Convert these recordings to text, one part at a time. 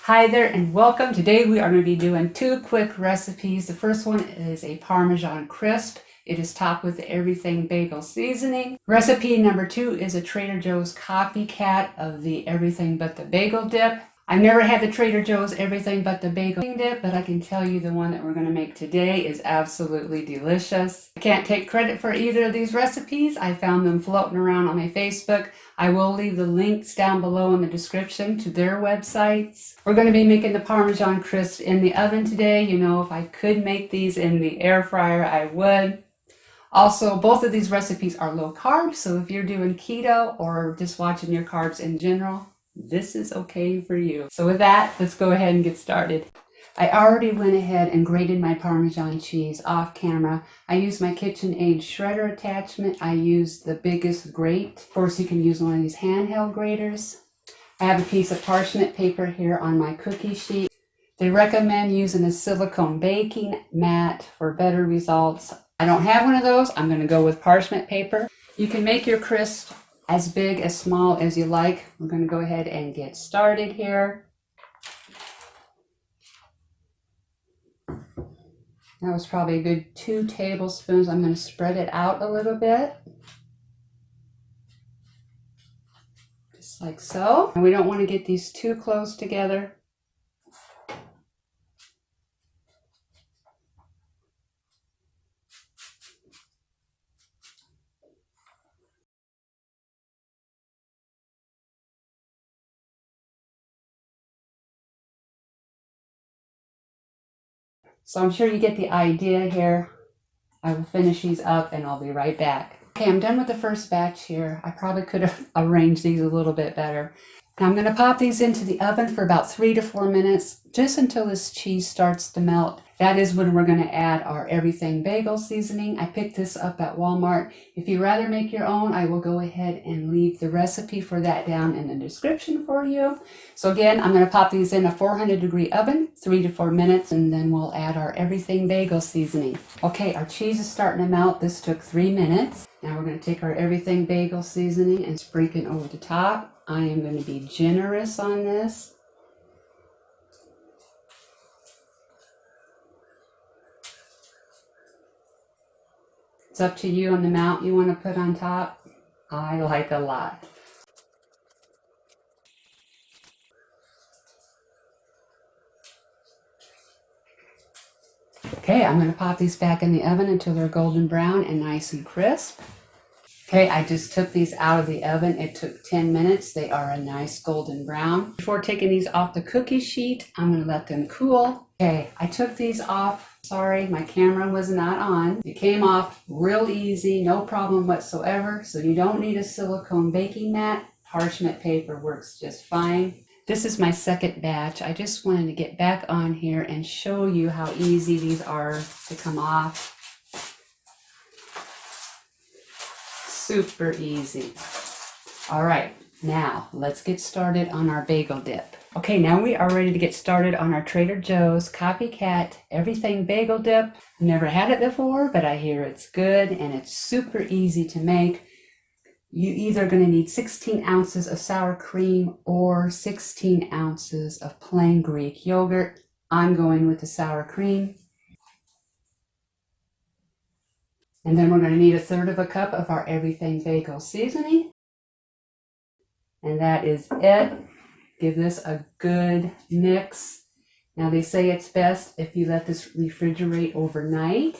Hi there and welcome. Today we are going to be doing two quick recipes. The first one is a Parmesan crisp. It is topped with the everything bagel seasoning. Recipe number two is a Trader Joe's copycat of the everything but the bagel dip. I've never had the Trader Joe's everything but the bagel dip, but I can tell you the one that we're going to make today is absolutely delicious. I can't take credit for either of these recipes. I found them floating around on my Facebook. I will leave the links down below in the description to their websites. We're going to be making the Parmesan crisps in the oven today. You know, if I could make these in the air fryer, I would. Also, both of these recipes are low carb, so if you're doing keto or just watching your carbs in general, this is okay for you. So with that, let's go ahead and get started. I already went ahead and grated my Parmesan cheese off camera. I used my KitchenAid shredder attachment. I used the biggest grate. Of course, you can use one of these handheld graters. I have a piece of parchment paper here on my cookie sheet. They recommend using a silicone baking mat for better results. I don't have one of those. I'm going to go with parchment paper. You can make your crisp as big, as small as you like. We're going to go ahead and get started here. That was probably a good 2 tablespoons. I'm going to spread it out a little bit. Just like so. And we don't want to get these too close together. So I'm sure you get the idea here. I will finish these up and I'll be right back. Okay, I'm done with the first batch here. I probably could have arranged these a little bit better. Now I'm going to pop these into the oven for about 3 to 4 minutes, just until this cheese starts to melt. That is when we're going to add our everything bagel seasoning. I picked this up at Walmart. If you'd rather make your own, I will go ahead and leave the recipe for that down in the description for you. So again, I'm going to pop these in a 400-degree oven, 3 to 4 minutes, and then we'll add our everything bagel seasoning. Okay, our cheese is starting to melt. This took 3 minutes. Now we're going to take our everything bagel seasoning and sprinkle it over the top. I am going to be generous on this. It's up to you on the amount you want to put on top. I like a lot. Okay, I'm going to pop these back in the oven until they're golden brown and nice and crisp. Okay, I just took these out of the oven. It took 10 minutes. They are a nice golden brown. Before taking these off the cookie sheet, I'm going to let them cool. Okay, I took these off. Sorry, my camera was not on. It came off real easy, no problem whatsoever. So you don't need a silicone baking mat. Parchment paper works just fine. This is my second batch. I just wanted to get back on here and show you how easy these are to come off. Super easy. All right, now let's get started on our bagel dip. Okay, now we are ready to get started on our Trader Joe's copycat everything bagel dip. Never had it before, but I hear it's good and it's super easy to make. You either going to need 16 ounces of sour cream or 16 ounces of plain Greek yogurt. I'm going with the sour cream. And then we're going to need 1/3 cup of our everything bagel seasoning. And that is it. Give this a good mix. Now they say it's best if you let this refrigerate overnight.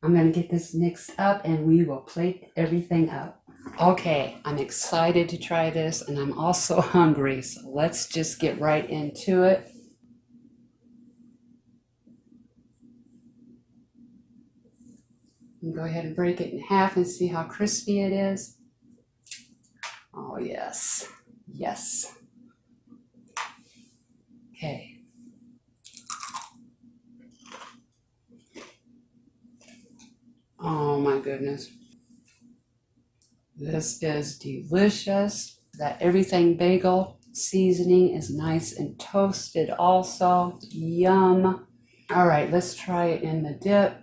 I'm going to get this mixed up and we will plate everything up. Okay, I'm excited to try this and I'm also hungry. So let's just get right into it. Go ahead and break it in half and see how crispy it is. Oh, yes. Yes. Okay. Oh, my goodness. This is delicious. That everything bagel seasoning is nice and toasted also. Yum. All right, let's try it in the dip.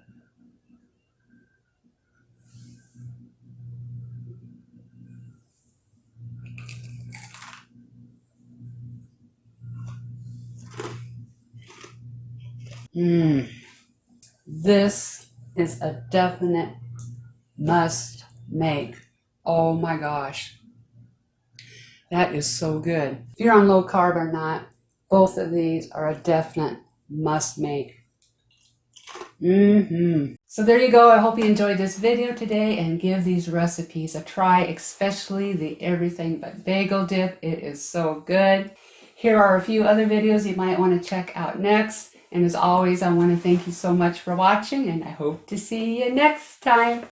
This is a definite must make. Oh my gosh. That is so good. If you're on low carb or not, both of these are a definite must make. So there you go. I hope you enjoyed this video today and give these recipes a try, especially the everything but bagel dip. It is so good. Here are a few other videos you might want to check out next. And as always, I want to thank you so much for watching, and I hope to see you next time.